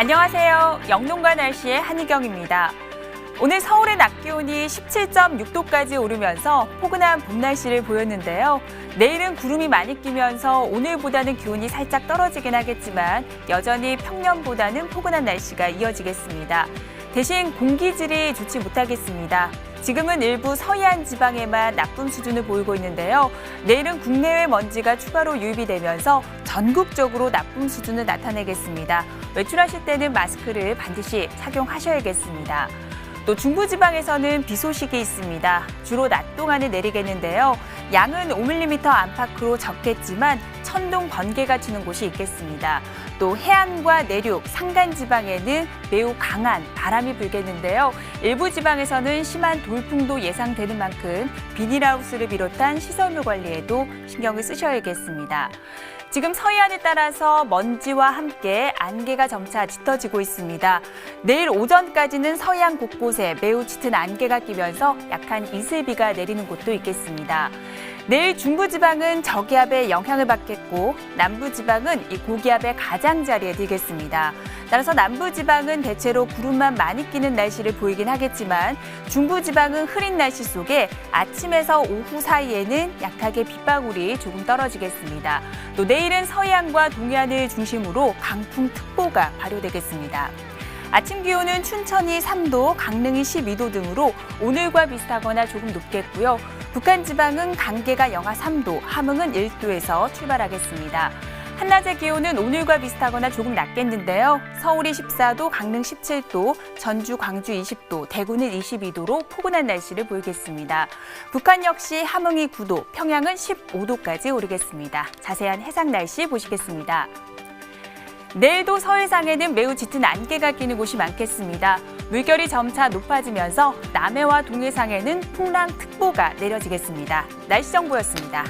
안녕하세요. 영농가 날씨의 한희경입니다. 오늘 서울의 낮 기온이 17.6도까지 오르면서 포근한 봄 날씨를 보였는데요. 내일은 구름이 많이 끼면서 오늘보다는 기온이 살짝 떨어지긴 하겠지만 여전히 평년보다는 포근한 날씨가 이어지겠습니다. 대신 공기질이 좋지 못하겠습니다. 지금은 일부 서해안 지방에만 나쁨 수준을 보이고 있는데요. 내일은 국내외 먼지가 추가로 유입이 되면서 전국적으로 나쁨 수준을 나타내겠습니다. 외출하실 때는 마스크를 반드시 착용하셔야겠습니다. 또 중부지방에서는 비 소식이 있습니다. 주로 낮 동안에 내리겠는데요. 양은 5mm 안팎으로 적겠지만 천둥, 번개가 치는 곳이 있겠습니다. 또 해안과 내륙, 산간지방에는 매우 강한 바람이 불겠는데요. 일부 지방에서는 심한 돌풍도 예상되는 만큼 비닐하우스를 비롯한 시설물 관리에도 신경을 쓰셔야겠습니다. 지금 서해안에 따라서 먼지와 함께 안개가 점차 짙어지고 있습니다. 내일 오전까지는 서해안 곳곳에 매우 짙은 안개가 끼면서 약한 이슬비가 내리는 곳도 있겠습니다. 내일 중부지방은 저기압의 영향을 받겠고 남부지방은 이 고기압의 가장자리에 들겠습니다. 따라서 남부지방은 대체로 구름만 많이 끼는 날씨를 보이긴 하겠지만 중부지방은 흐린 날씨 속에 아침에서 오후 사이에는 약하게 빗방울이 조금 떨어지겠습니다. 또 내일은 서해안과 동해안을 중심으로 강풍특보가 발효되겠습니다. 아침 기온은 춘천이 3도, 강릉이 12도 등으로 오늘과 비슷하거나 조금 높겠고요. 북한 지방은 강계가 영하 3도, 함흥은 1도에서 출발하겠습니다. 한낮의 기온은 오늘과 비슷하거나 조금 낮겠는데요. 서울이 14도, 강릉 17도, 전주, 광주 20도, 대구는 22도로 포근한 날씨를 보이겠습니다. 북한 역시 함흥이 9도, 평양은 15도까지 오르겠습니다. 자세한 해상 날씨 보시겠습니다. 내일도 서해상에는 매우 짙은 안개가 끼는 곳이 많겠습니다. 물결이 점차 높아지면서 남해와 동해상에는 풍랑특보가 내려지겠습니다. 날씨 정보였습니다.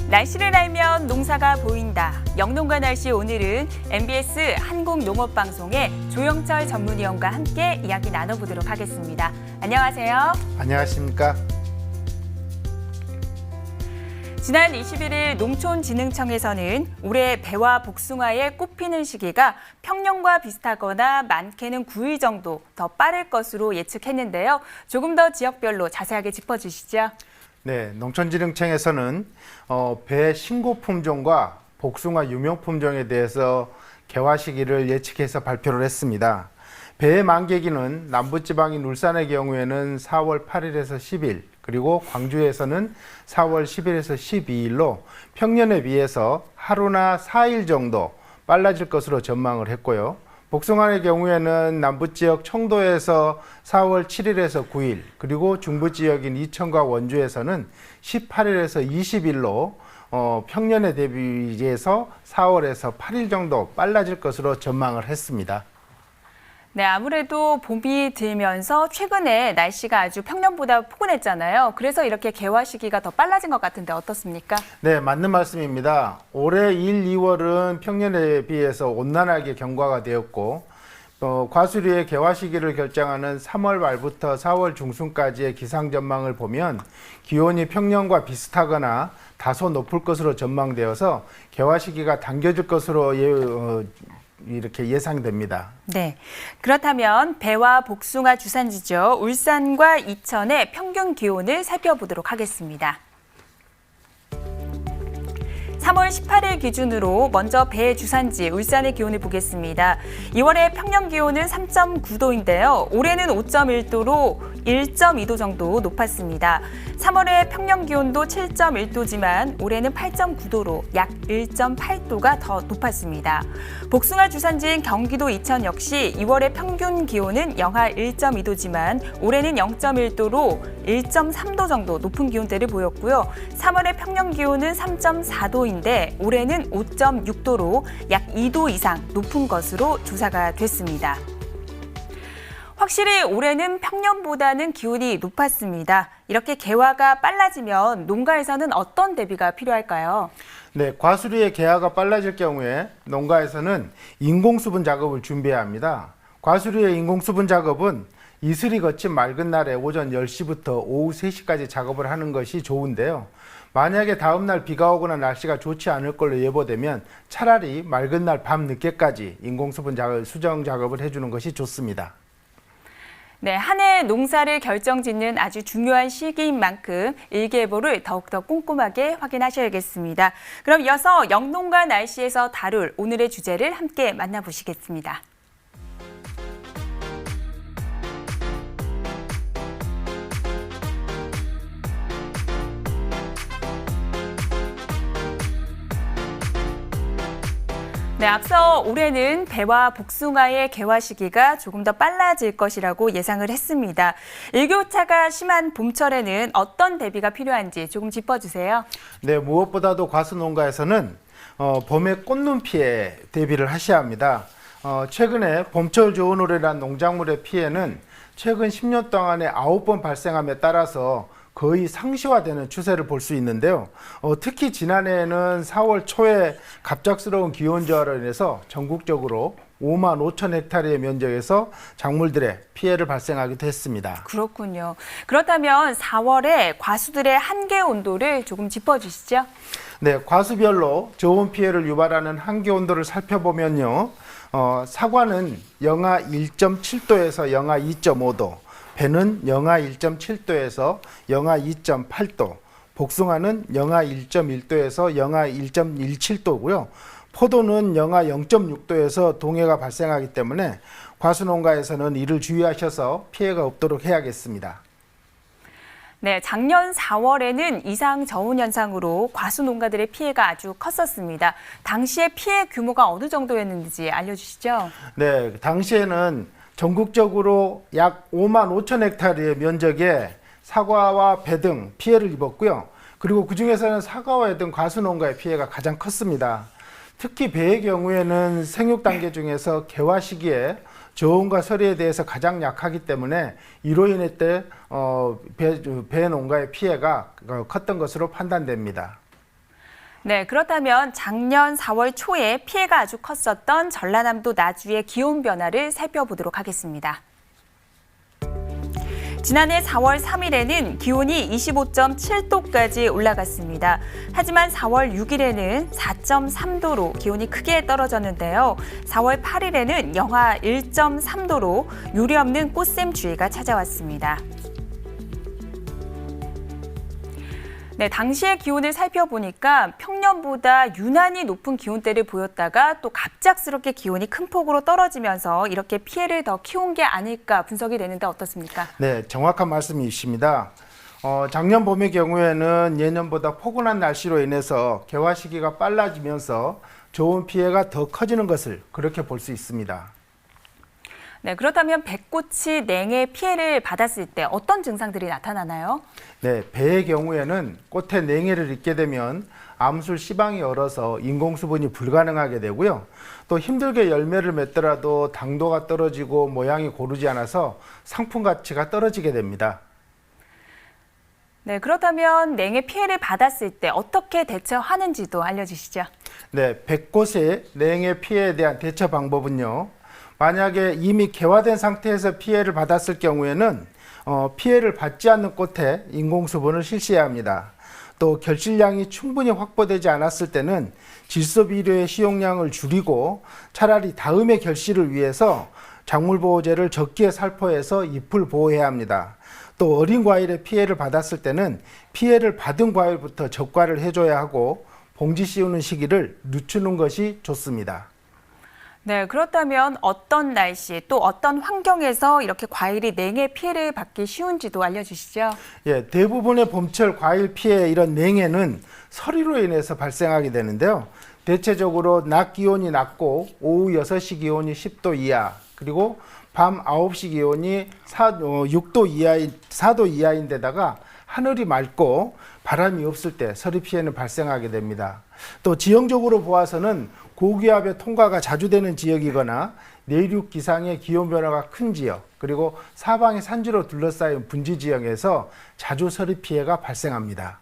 날씨를 알면 농사가 보인다. 영농가 날씨 오늘은 MBS 한국농업방송의 조영철 전문위원과 함께 이야기 나눠보도록 하겠습니다. 안녕하세요. 안녕하십니까. 지난 21일 농촌진흥청에서는 올해 배와 복숭아의 꽃 피는 시기가 평년과 비슷하거나 많게는 9일 정도 더 빠를 것으로 예측했는데요. 조금 더 지역별로 자세하게 짚어주시죠. 네, 농촌진흥청에서는 배 신고 품종과 복숭아 유명 품종에 대해서 개화 시기를 예측해서 발표를 했습니다. 배의 만개기는 남부지방인 울산의 경우에는 4월 8일에서 10일, 그리고 광주에서는 4월 10일에서 12일로 평년에 비해서 하루나 4일 정도 빨라질 것으로 전망을 했고요. 복숭아의 경우에는 남부지역 청도에서 4월 7일에서 9일, 그리고 중부지역인 이천과 원주에서는 18일에서 20일로 평년에 대비해서 4월에서 8일 정도 빨라질 것으로 전망을 했습니다. 네, 아무래도 봄이 들면서 최근에 날씨가 아주 평년보다 포근했잖아요. 그래서 이렇게 개화 시기가 더 빨라진 것 같은데 어떻습니까? 네, 맞는 말씀입니다. 올해 1, 2월은 평년에 비해서 온난하게 경과가 되었고 과수류의 개화 시기를 결정하는 3월 말부터 4월 중순까지의 기상 전망을 보면 기온이 평년과 비슷하거나 다소 높을 것으로 전망되어서 개화 시기가 당겨질 것으로 이렇게 예상됩니다. 네, 그렇다면 배와 복숭아 주산지죠. 울산과 이천의 평균 기온을 살펴보도록 하겠습니다. 3월 18일 기준으로 먼저 배 주산지 울산의 기온을 보겠습니다. 2월의 평년 기온은 3.9도인데요. 올해는 5.1도로 1.2도 정도 높았습니다. 3월의 평년 기온도 7.1도지만 올해는 8.9도로 약 1.8도가 더 높았습니다. 복숭아 주산지인 경기도 이천 역시 2월의 평균 기온은 영하 1.2도지만 올해는 0.1도로 1.3도 정도 높은 기온대를 보였고요. 3월의 평년 기온은 3.4도인데 올해는 5.6도로 약 2도 이상 높은 것으로 조사가 됐습니다. 확실히 올해는 평년보다는 기온이 높았습니다. 이렇게 개화가 빨라지면 농가에서는 어떤 대비가 필요할까요? 네, 과수류의 개화가 빨라질 경우에 농가에서는 인공수분 작업을 준비해야 합니다. 과수류의 인공수분 작업은 이슬이 거친 맑은 날에 오전 10시부터 오후 3시까지 작업을 하는 것이 좋은데요. 만약에 다음날 비가 오거나 날씨가 좋지 않을 걸로 예보되면 차라리 맑은 날 밤 늦게까지 인공수분 작업, 수정 작업을 해주는 것이 좋습니다. 네, 한 해 농사를 결정짓는 아주 중요한 시기인 만큼 일기예보를 더욱더 꼼꼼하게 확인하셔야겠습니다. 그럼 이어서 영농과 날씨에서 다룰 오늘의 주제를 함께 만나보시겠습니다. 네, 앞서 올해는 배와 복숭아의 개화 시기가 조금 더 빨라질 것이라고 예상을 했습니다. 일교차가 심한 봄철에는 어떤 대비가 필요한지 조금 짚어주세요. 네, 무엇보다도 과수 농가에서는 봄의 꽃눈 피해 대비를 하셔야 합니다. 최근에 봄철 좋은 올해란 농작물의 피해는 최근 10년 동안에 9번 발생함에 따라서 거의 상시화되는 추세를 볼 수 있는데요. 특히 지난해에는 4월 초에 갑작스러운 기온 저하로 인해서 전국적으로 5만 5천 헥타르의 면적에서 작물들의 피해를 발생하기도 했습니다. 그렇군요. 그렇다면 4월에 과수들의 한계 온도를 조금 짚어주시죠. 네, 과수별로 저온 피해를 유발하는 한계 온도를 살펴보면요. 사과는 영하 1.7도에서 영하 2.5도, 배는 영하 1.7도에서 영하 2.8도, 복숭아는 영하 1.1도에서 영하 1.17도고요. 포도는 영하 0.6도에서 동해가 발생하기 때문에 과수농가에서는 이를 주의하셔서 피해가 없도록 해야겠습니다. 네, 작년 4월에는 이상 저온 현상으로 과수 농가들의 피해가 아주 컸었습니다. 당시의 피해 규모가 어느 정도였는지 알려주시죠. 네, 당시에는 전국적으로 약 5만 5천 헥타르의 면적에 사과와 배 등 피해를 입었고요. 그리고 그중에서는 사과와 배 등 과수농가의 피해가 가장 컸습니다. 특히 배의 경우에는 생육 단계 중에서 개화 시기에 저온과 서리에 대해서 가장 약하기 때문에 이로 인해 배 농가의 피해가 컸던 것으로 판단됩니다. 네, 그렇다면 작년 4월 초에 피해가 아주 컸었던 전라남도 나주의 기온 변화를 살펴보도록 하겠습니다. 지난해 4월 3일에는 기온이 25.7도까지 올라갔습니다. 하지만 4월 6일에는 4.3도로 기온이 크게 떨어졌는데요. 4월 8일에는 영하 1.3도로 유례없는 꽃샘추위가 찾아왔습니다. 네, 당시의 기온을 살펴보니까 평년보다 유난히 높은 기온대를 보였다가 또 갑작스럽게 기온이 큰 폭으로 떨어지면서 이렇게 피해를 더 키운 게 아닐까 분석이 되는데 어떻습니까? 네, 정확한 말씀이십니다. 작년 봄의 경우에는 예년보다 포근한 날씨로 인해서 개화 시기가 빨라지면서 저온 피해가 더 커지는 것을 그렇게 볼 수 있습니다. 네, 그렇다면 배꽃이 냉해 피해를 받았을 때 어떤 증상들이 나타나나요? 네, 배의 경우에는 꽃에 냉해를 입게 되면 암술 씨방이 얼어서 인공수분이 불가능하게 되고요. 또 힘들게 열매를 맺더라도 당도가 떨어지고 모양이 고르지 않아서 상품 가치가 떨어지게 됩니다. 네, 그렇다면 냉해 피해를 받았을 때 어떻게 대처하는지도 알려주시죠. 네, 배꽃의 냉해 피해에 대한 대처 방법은요. 만약에 이미 개화된 상태에서 피해를 받았을 경우에는 피해를 받지 않는 꽃에 인공수분을 실시해야 합니다. 또 결실량이 충분히 확보되지 않았을 때는 질소비료의 시용량을 줄이고 차라리 다음의 결실을 위해서 작물보호제를 적기에 살포해서 잎을 보호해야 합니다. 또 어린 과일에 피해를 받았을 때는 피해를 받은 과일부터 적과를 해줘야 하고 봉지 씌우는 시기를 늦추는 것이 좋습니다. 네, 그렇다면 어떤 날씨 또 어떤 환경에서 이렇게 과일이 냉해 피해를 받기 쉬운지도 알려주시죠. 예, 대부분의 봄철 과일 피해 이런 냉해는 서리로 인해서 발생하게 되는데요. 대체적으로 낮 기온이 낮고 오후 6시 기온이 10도 이하, 그리고 밤 9시 기온이 6도 이하인 4도 이하인데다가 하늘이 맑고 바람이 없을 때 서리 피해는 발생하게 됩니다. 또 지형적으로 보아서는 고기압의 통과가 자주 되는 지역이거나 내륙 기상의 기온 변화가 큰 지역, 그리고 사방이 산지로 둘러싸인 분지 지역에서 자주 서리 피해가 발생합니다.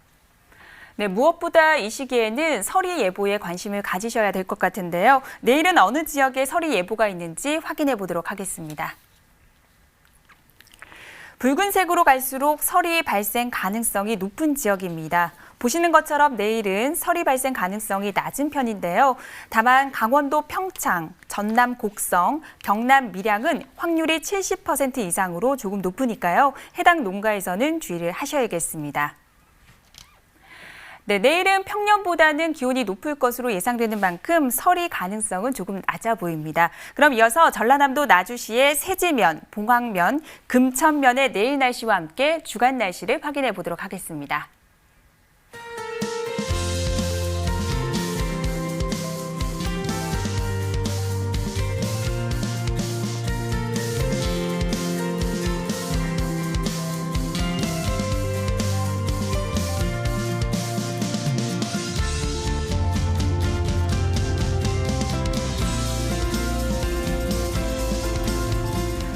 네, 무엇보다 이 시기에는 서리 예보에 관심을 가지셔야 될 것 같은데요. 내일은 어느 지역에 서리 예보가 있는지 확인해 보도록 하겠습니다. 붉은색으로 갈수록 서리 발생 가능성이 높은 지역입니다. 보시는 것처럼 내일은 서리 발생 가능성이 낮은 편인데요. 다만 강원도 평창, 전남 곡성, 경남 밀양은 확률이 70% 이상으로 조금 높으니까요. 해당 농가에서는 주의를 하셔야겠습니다. 네, 내일은 평년보다는 기온이 높을 것으로 예상되는 만큼 서리 가능성은 조금 낮아 보입니다. 그럼 이어서 전라남도 나주시의 세지면, 봉황면, 금천면의 내일 날씨와 함께 주간 날씨를 확인해 보도록 하겠습니다.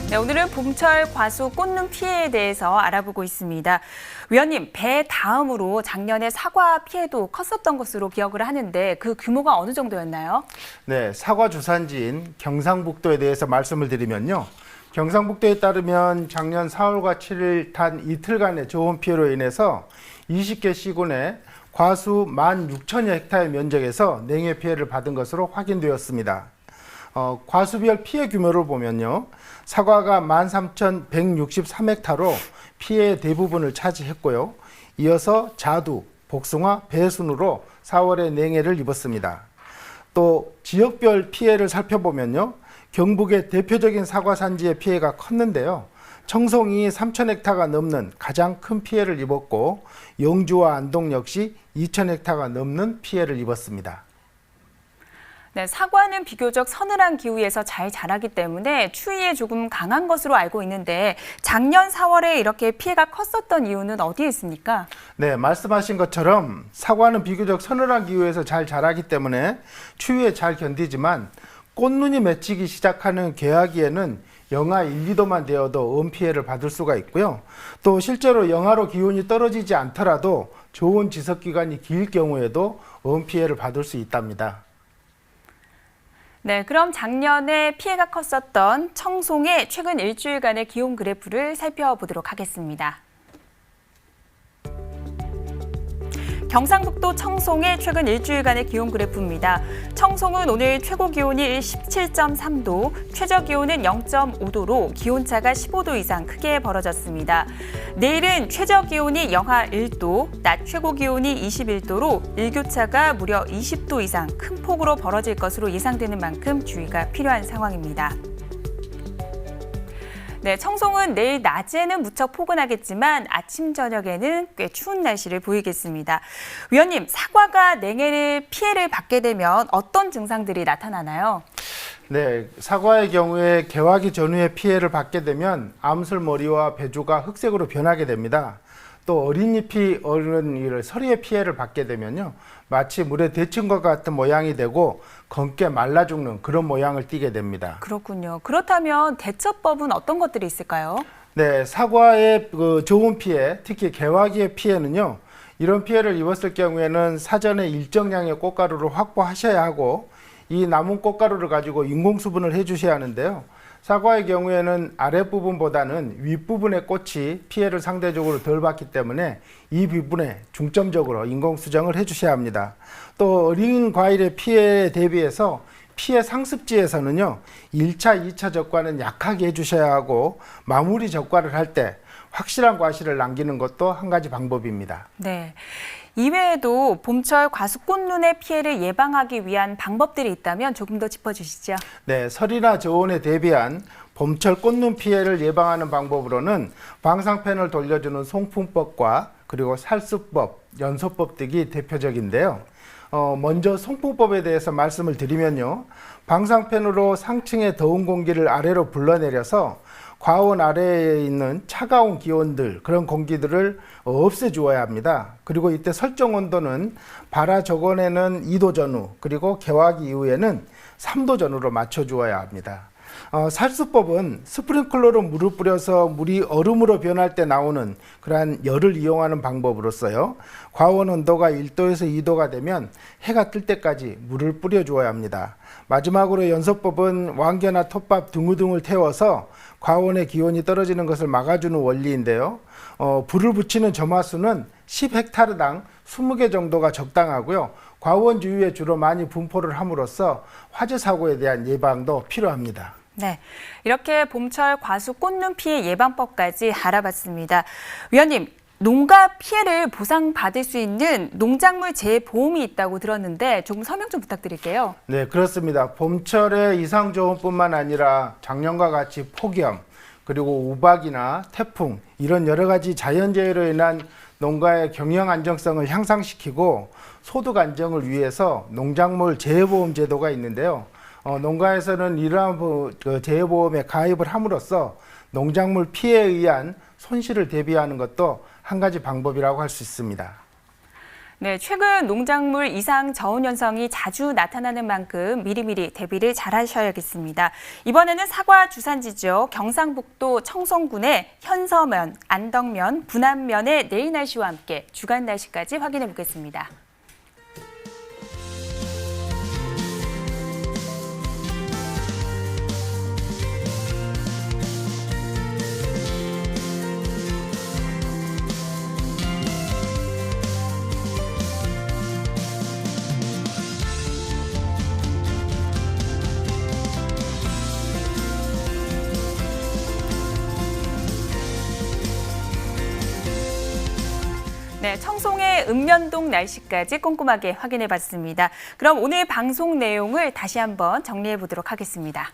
네, 오늘은 봄철 과수 꽃눈 피해에 대해서 알아보고 있습니다. 위원님, 배 다음으로 작년에 사과 피해도 컸었던 것으로 기억을 하는데 그 규모가 어느 정도였나요? 네, 사과 주산지인 경상북도에 대해서 말씀을 드리면요. 경상북도에 따르면 작년 4월과 7일 단 이틀간의 저온 피해로 인해서 20개 시군에 과수 16,000여 헥타르 면적에서 냉해 피해를 받은 것으로 확인되었습니다. 과수별 피해 규모를 보면요. 사과가 13,163헥타르로 피해의 대부분을 차지했고요. 이어서 자두, 복숭아, 배 순으로 4월에 냉해를 입었습니다. 또 지역별 피해를 살펴보면요. 경북의 대표적인 사과 산지의 피해가 컸는데요. 청송이 3,000헥타르가 넘는 가장 큰 피해를 입었고 영주와 안동 역시 2,000헥타르가 넘는 피해를 입었습니다. 네, 사과는 비교적 서늘한 기후에서 잘 자라기 때문에 추위에 조금 강한 것으로 알고 있는데 작년 4월에 이렇게 피해가 컸었던 이유는 어디에 있습니까? 네, 말씀하신 것처럼 사과는 비교적 서늘한 기후에서 잘 자라기 때문에 추위에 잘 견디지만 꽃눈이 맺히기 시작하는 개화기에는 영하 1, 2도만 되어도 엄 피해를 받을 수가 있고요. 또 실제로 영하로 기온이 떨어지지 않더라도 좋은 지속 기간이 길 경우에도 엄 피해를 받을 수 있답니다. 네, 그럼 작년에 피해가 컸었던 청송의 최근 일주일간의 기온 그래프를 살펴보도록 하겠습니다. 경상북도 청송의 최근 일주일간의 기온 그래프입니다. 청송은 오늘 최고 기온이 17.3도, 최저 기온은 0.5도로 기온차가 15도 이상 크게 벌어졌습니다. 내일은 최저 기온이 영하 1도, 낮 최고 기온이 21도로 일교차가 무려 20도 이상 큰 폭으로 벌어질 것으로 예상되는 만큼 주의가 필요한 상황입니다. 네, 청송은 내일 낮에는 무척 포근하겠지만 아침, 저녁에는 꽤 추운 날씨를 보이겠습니다. 위원님, 사과가 냉해를 피해를 받게 되면 어떤 증상들이 나타나나요? 네, 사과의 경우에 개화기 전후에 피해를 받게 되면 암술머리와 배주가 흑색으로 변하게 됩니다. 또 어린 잎이 어른 서리의 피해를 받게 되면요. 마치 물에 데친 것 같은 모양이 되고 검게 말라 죽는 그런 모양을 띠게 됩니다. 그렇군요. 그렇다면 대처법은 어떤 것들이 있을까요? 네, 사과의 저온 피해, 특히 개화기의 피해는요. 이런 피해를 입었을 경우에는 사전에 일정량의 꽃가루를 확보하셔야 하고 이 남은 꽃가루를 가지고 인공수분을 해주셔야 하는데요. 사과의 경우에는 아랫부분보다는 윗부분의 꽃이 피해를 상대적으로 덜 받기 때문에 이 부분에 중점적으로 인공수정을 해주셔야 합니다. 또 어린 과일의 피해에 대비해서 피해 상습지에서는요. 1차, 2차 적과는 약하게 해주셔야 하고 마무리 적과를 할 때 확실한 과실을 남기는 것도 한 가지 방법입니다. 네. 이외에도 봄철 과수꽃눈의 피해를 예방하기 위한 방법들이 있다면 조금 더 짚어주시죠. 네, 설이나 저온에 대비한 봄철 꽃눈 피해를 예방하는 방법으로는 방사팬을 돌려주는 송풍법과 그리고 살수법, 연소법 등이 대표적인데요. 먼저 송풍법에 대해서 말씀을 드리면요. 방사팬으로 상층의 더운 공기를 아래로 불러내려서 과온 아래에 있는 차가운 기온들, 그런 공기들을 없애주어야 합니다. 그리고 이때 설정 온도는 발화 적원에는 2도 전후, 그리고 개화기 이후에는 3도 전후로 맞춰주어야 합니다. 살수법은 스프링클러로 물을 뿌려서 물이 얼음으로 변할 때 나오는 그러한 열을 이용하는 방법으로서요. 과원 온도가 1도에서 2도가 되면 해가 뜰 때까지 물을 뿌려주어야 합니다. 마지막으로 연소법은 왕겨나 톱밥 등을 태워서 과원의 기온이 떨어지는 것을 막아주는 원리인데요. 불을 붙이는 점화수는 10헥타르당 20개 정도가 적당하고요. 과원 주위에 주로 많이 분포를 함으로써 화재 사고에 대한 예방도 필요합니다. 네, 이렇게 봄철 과수 꽃눈 피해 예방법까지 알아봤습니다. 위원님, 농가 피해를 보상받을 수 있는 농작물 재보험이 있다고 들었는데 조금 설명 좀 부탁드릴게요. 네, 그렇습니다. 봄철에 이상저온뿐만 아니라 작년과 같이 폭염, 그리고 우박이나 태풍 이런 여러 가지 자연재해로 인한 농가의 경영 안정성을 향상시키고 소득 안정을 위해서 농작물 재해보험 제도가 있는데요. 농가에서는 이러한 재해보험에 가입을 함으로써 농작물 피해에 의한 손실을 대비하는 것도 한 가지 방법이라고 할 수 있습니다. 네, 최근 농작물 이상 저온 현상이 자주 나타나는 만큼 미리미리 대비를 잘 하셔야겠습니다. 이번에는 사과 주산지죠. 경상북도 청송군의 현서면, 안덕면, 분안면의 내일 날씨와 함께 주간 날씨까지 확인해 보겠습니다. 네, 청송의 읍면동 날씨까지 꼼꼼하게 확인해 봤습니다. 그럼 오늘 방송 내용을 다시 한번 정리해 보도록 하겠습니다.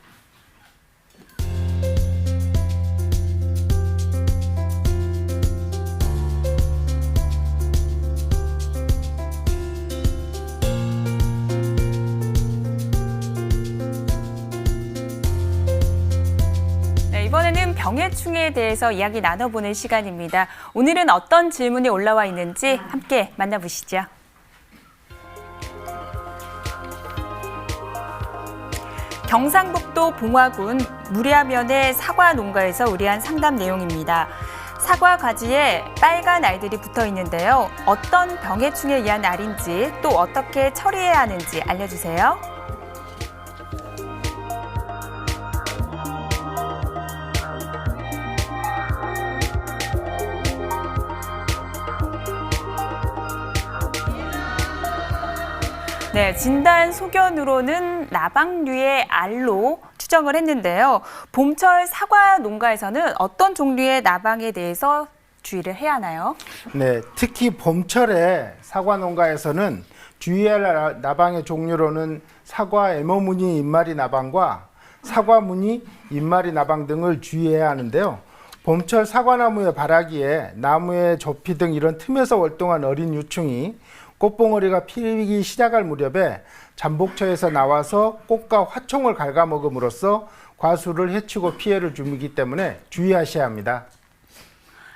이번에는 병해충에 대해서 이야기 나눠보는 시간입니다. 오늘은 어떤 질문이 올라와 있는지 함께 만나보시죠. 경상북도 봉화군 무례하면의 사과 농가에서 의뢰한 상담 내용입니다. 사과 가지에 빨간 알들이 붙어 있는데요. 어떤 병해충에 의한 알인지 또 어떻게 처리해야 하는지 알려주세요. 네, 진단 소견으로는 나방류의 알로 추정을 했는데요. 봄철 사과 농가에서는 어떤 종류의 나방에 대해서 주의를 해야 하나요? 네, 특히 봄철에 사과 농가에서는 주의해야 할 나방의 종류로는 사과 애머무늬 잎마리 나방과 사과 무늬 잎마리 나방 등을 주의해야 하는데요. 봄철 사과나무의 바라기에 나무의 접히 등 이런 틈에서 월동한 어린 유충이 꽃봉오리가 피기 시작할 무렵에 잠복처에서 나와서 꽃과 화총을 갉아먹음으로써 과수를 해치고 피해를 주기 때문에 주의하셔야 합니다.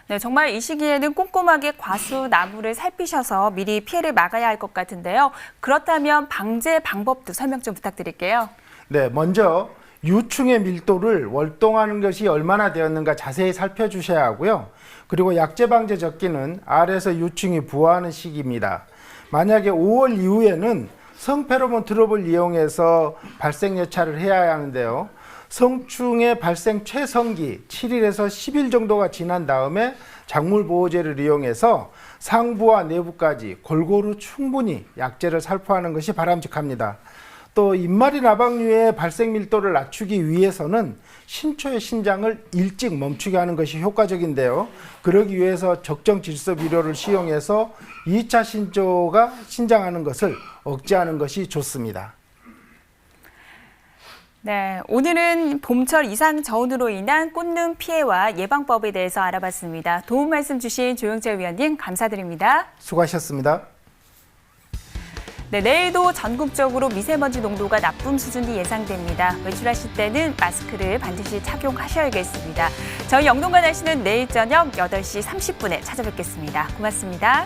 네, 정말 이 시기에는 꼼꼼하게 과수 나무를 살피셔서 미리 피해를 막아야 할 것 같은데요. 그렇다면 방제 방법도 설명 좀 부탁드릴게요. 네, 먼저 유충의 밀도를 월동하는 것이 얼마나 되었는가 자세히 살펴주셔야 하고요. 그리고 약제 방제 적기는 알에서 유충이 부화하는 시기입니다. 만약에 5월 이후에는 성페로몬 트랩을 이용해서 발생 예찰을 해야 하는데요. 성충의 발생 최성기 7일에서 10일 정도가 지난 다음에 작물 보호제를 이용해서 상부와 내부까지 골고루 충분히 약제를 살포하는 것이 바람직합니다. 또 잎마리 나방류의 발생 밀도를 낮추기 위해서는 신초의 신장을 일찍 멈추게 하는 것이 효과적인데요. 그러기 위해서 적정 질소 비료를 시용해서 2차 신초가 신장하는 것을 억제하는 것이 좋습니다. 네, 오늘은 봄철 이상 저온으로 인한 꽃눈 피해와 예방법에 대해서 알아봤습니다. 도움 말씀 주신 조영철 위원님 감사드립니다. 수고하셨습니다. 네, 내일도 전국적으로 미세먼지 농도가 나쁨 수준이 예상됩니다. 외출하실 때는 마스크를 반드시 착용하셔야겠습니다. 저희 영동과 날씨는 내일 저녁 8시 30분에 찾아뵙겠습니다. 고맙습니다.